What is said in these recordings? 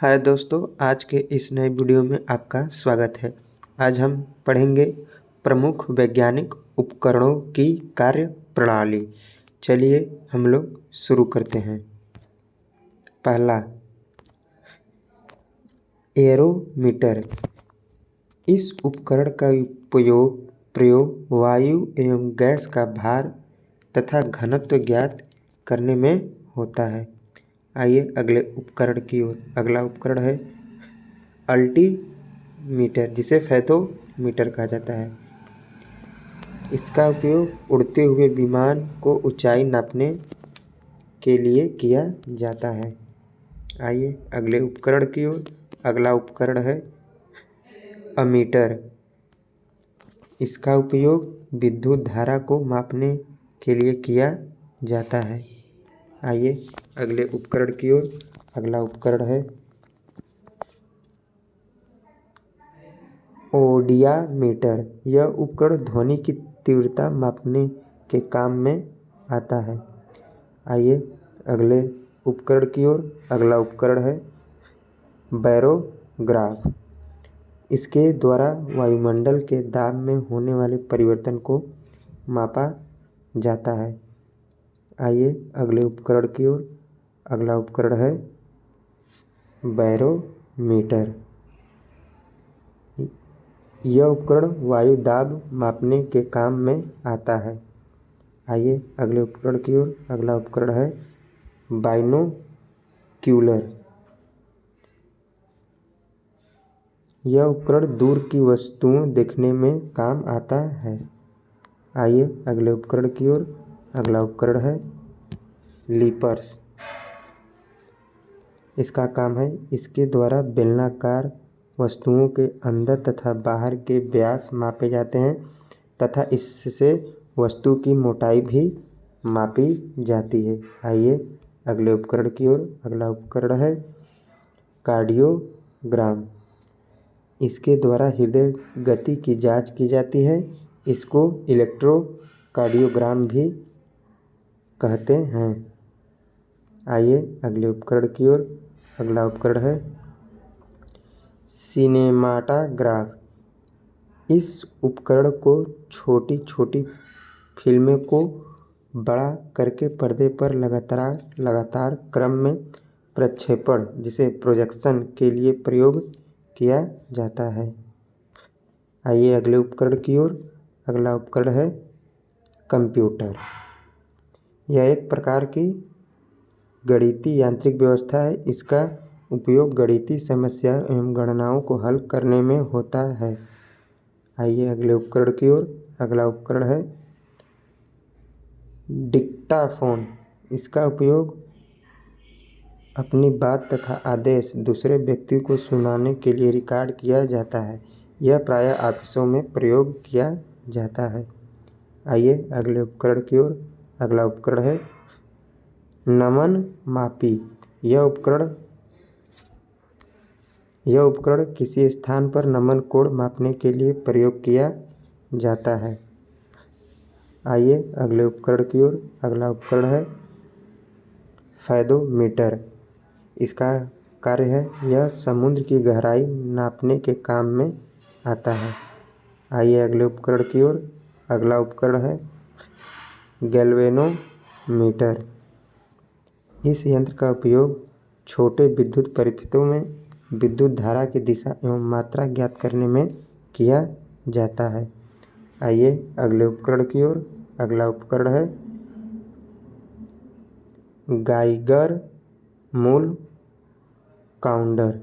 हाय दोस्तों, आज के इस नए वीडियो में आपका स्वागत है। आज हम पढ़ेंगे प्रमुख वैज्ञानिक उपकरणों की कार्य प्रणाली। चलिए हम लोग शुरू करते हैं। पहला, एरोमीटर। इस उपकरण का प्रयोग वायु एवं गैस का भार तथा घनत्व ज्ञात करने में होता है। आइए अगले उपकरण की ओर। अगला उपकरण है अल्टीमीटर, जिसे फेथोमीटर कहा जाता है। इसका उपयोग उड़ते हुए विमान को ऊंचाई नापने के लिए किया जाता है। आइए अगले उपकरण की ओर। अगला उपकरण है अमीटर। इसका उपयोग विद्युत धारा को मापने के लिए किया जाता है। आइए अगले उपकरण की ओर। अगला उपकरण है ओडियामीटर। यह उपकरण ध्वनि की तीव्रता मापने के काम में आता है। आइए अगले उपकरण की ओर। अगला उपकरण है बैरोग्राफ। इसके द्वारा वायुमंडल के दाब में होने वाले परिवर्तन को मापा जाता है। आइए अगले उपकरण की ओर। अगला उपकरण है बैरोमीटर। यह उपकरण वायु दाब मापने के काम में आता है। आइए अगले उपकरण की ओर। अगला उपकरण है बाइनोक्यूलर। यह उपकरण दूर की वस्तुओं देखने में काम आता है। आइए अगले उपकरण की ओर। अगला उपकरण है लीपर्स। इसका काम है, इसके द्वारा बेलनाकार वस्तुओं के अंदर तथा बाहर के व्यास मापे जाते हैं तथा इससे वस्तु की मोटाई भी मापी जाती है। आइए अगले उपकरण की ओर। अगला उपकरण है कार्डियोग्राम। इसके द्वारा हृदय गति की जांच की जाती है। इसको इलेक्ट्रोकार्डियोग्राम भी कहते हैं। आइए अगले उपकरण की ओर। अगला उपकरण है सिनेमाटाग्राफ। इस उपकरण को छोटी छोटी फिल्में को बड़ा करके पर्दे पर लगातार क्रम में प्रक्षेपण, जिसे प्रोजेक्शन के लिए प्रयोग किया जाता है। आइए अगले उपकरण की ओर। अगला उपकरण है कंप्यूटर। यह एक प्रकार की गणितीय यांत्रिक व्यवस्था है। इसका उपयोग गणितीय समस्याओं एवं गणनाओं को हल करने में होता है। आइए अगले उपकरण की ओर। अगला उपकरण है डिक्टाफोन। इसका उपयोग अपनी बात तथा आदेश दूसरे व्यक्ति को सुनाने के लिए रिकॉर्ड किया जाता है। यह प्रायः ऑफिसों में प्रयोग किया जाता है। आइए अगले उपकरण की ओर। अगला उपकरण है नमन मापी। यह उपकरण किसी स्थान पर नमन कोण मापने के लिए प्रयोग किया जाता है। आइए अगले उपकरण की ओर। अगला उपकरण है फेदोमीटर। इसका कार्य है, यह समुद्र की गहराई नापने के काम में आता है। आइए अगले उपकरण की ओर। अगला उपकरण है गैल्वेनोमीटर। इस यंत्र का उपयोग छोटे विद्युत परिपथों में विद्युत धारा की दिशा एवं मात्रा ज्ञात करने में किया जाता है। आइए अगले उपकरण की ओर। अगला उपकरण है गाइगर मूल काउंटर।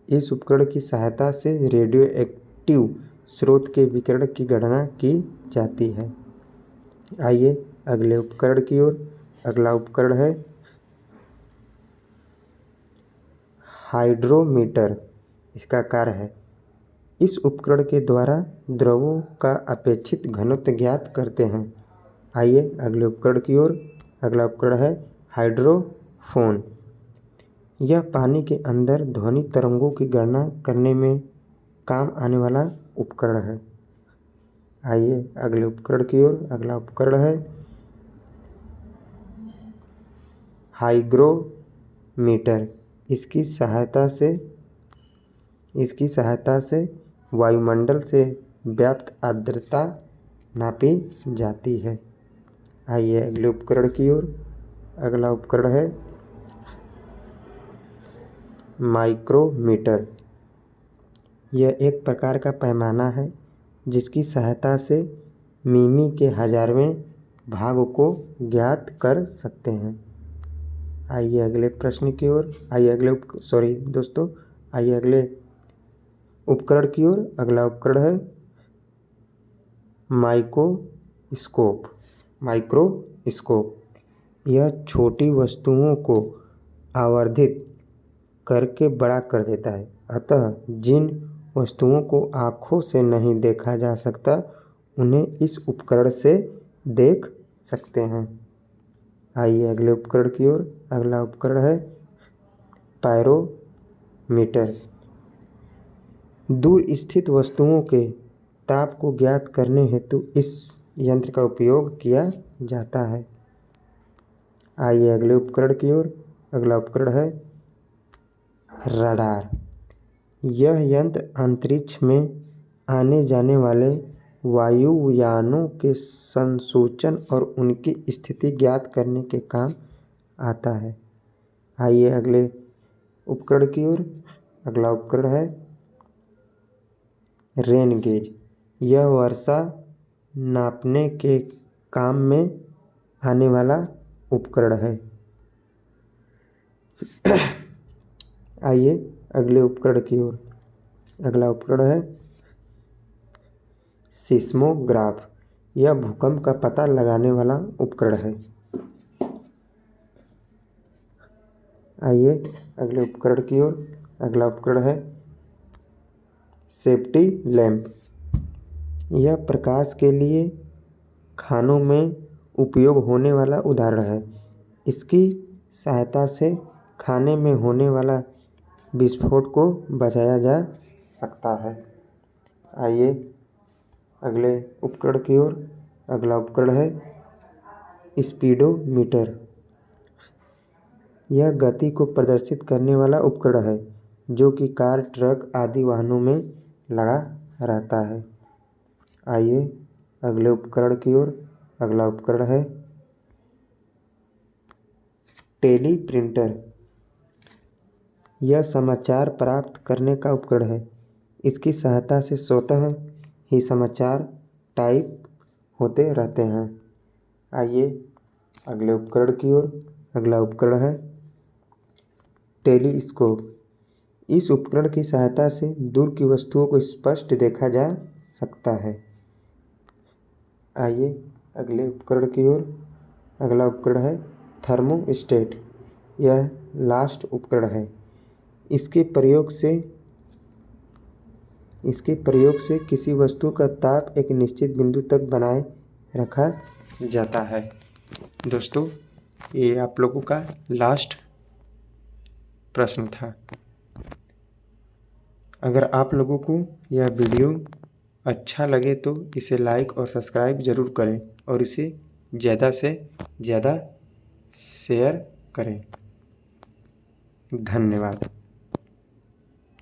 इस उपकरण की सहायता से रेडियो एक्टिव स्रोत के विकिरण की गणना की जाती है। आइए अगले उपकरण की ओर। अगला उपकरण है हाइड्रोमीटर। इसका कार्य है, इस उपकरण के द्वारा द्रवों का अपेक्षित घनत्व ज्ञात करते हैं। आइए अगले उपकरण की ओर। अगला उपकरण है हाइड्रोफोन। यह पानी के अंदर ध्वनि तरंगों की गणना करने में काम आने वाला उपकरण है। आइए अगले उपकरण की ओर। अगला उपकरण है हाइग्रोमीटर। इसकी सहायता से वायुमंडल से व्याप्त आर्द्रता नापी जाती है। आइए अगले उपकरण की ओर। अगला उपकरण है माइक्रोमीटर। यह एक प्रकार का पैमाना है जिसकी सहायता से मिमी के 1000वें भाग को ज्ञात कर सकते हैं। आइए अगले प्रश्न की ओर। आइए अगले उपकरण की ओर। अगला उपकरण है माइक्रोस्कोप। यह छोटी वस्तुओं को आवर्धित करके बड़ा कर देता है। अतः जिन वस्तुओं को आँखों से नहीं देखा जा सकता उन्हें इस उपकरण से देख सकते हैं। आइए अगले उपकरण की ओर। अगला उपकरण है पायरोमीटर। दूर स्थित वस्तुओं के ताप को ज्ञात करने हेतु इस यंत्र का उपयोग किया जाता है। आइए अगले उपकरण की ओर। अगला उपकरण है रडार। यह यंत्र अंतरिक्ष में आने जाने वाले वायुयानों के संसूचन और उनकी स्थिति ज्ञात करने के काम आता है। आइए अगले उपकरण की ओर। अगला उपकरण है रेन गेज। यह वर्षा नापने के काम में आने वाला उपकरण है। आइए अगले उपकरण की ओर। अगला उपकरण है सिस्मोग्राफ। यह भूकंप का पता लगाने वाला उपकरण है। आइए अगले उपकरण की ओर। अगला उपकरण है सेफ्टी लैंप। यह प्रकाश के लिए खानों में उपयोग होने वाला उदाहरण है। इसकी सहायता से खाने में होने वाला विस्फोट को बचाया जा सकता है। आइए अगले उपकरण की ओर। अगला उपकरण है स्पीडोमीटर। यह गति को प्रदर्शित करने वाला उपकरण है जो कि कार, ट्रक आदि वाहनों में लगा रहता है। आइए अगले उपकरण की ओर। अगला उपकरण है टेलीप्रिंटर। यह समाचार प्राप्त करने का उपकरण है। इसकी सहायता से स्वतः ही समाचार टाइप होते रहते हैं। आइए अगले उपकरण की ओर। अगला उपकरण है टेलीस्कोप। इस उपकरण की सहायता से दूर की वस्तुओं को स्पष्ट देखा जा सकता है। आइए अगले उपकरण की ओर। अगला उपकरण है थर्मोस्टेट। यह लास्ट उपकरण है। इसके प्रयोग से किसी वस्तु का ताप एक निश्चित बिंदु तक बनाए रखा जाता है। दोस्तों, ये आप लोगों का लास्ट प्रश्न था। अगर आप लोगों को यह वीडियो अच्छा लगे तो इसे लाइक और सब्सक्राइब ज़रूर करें और इसे ज़्यादा से ज़्यादा शेयर करें। धन्यवाद।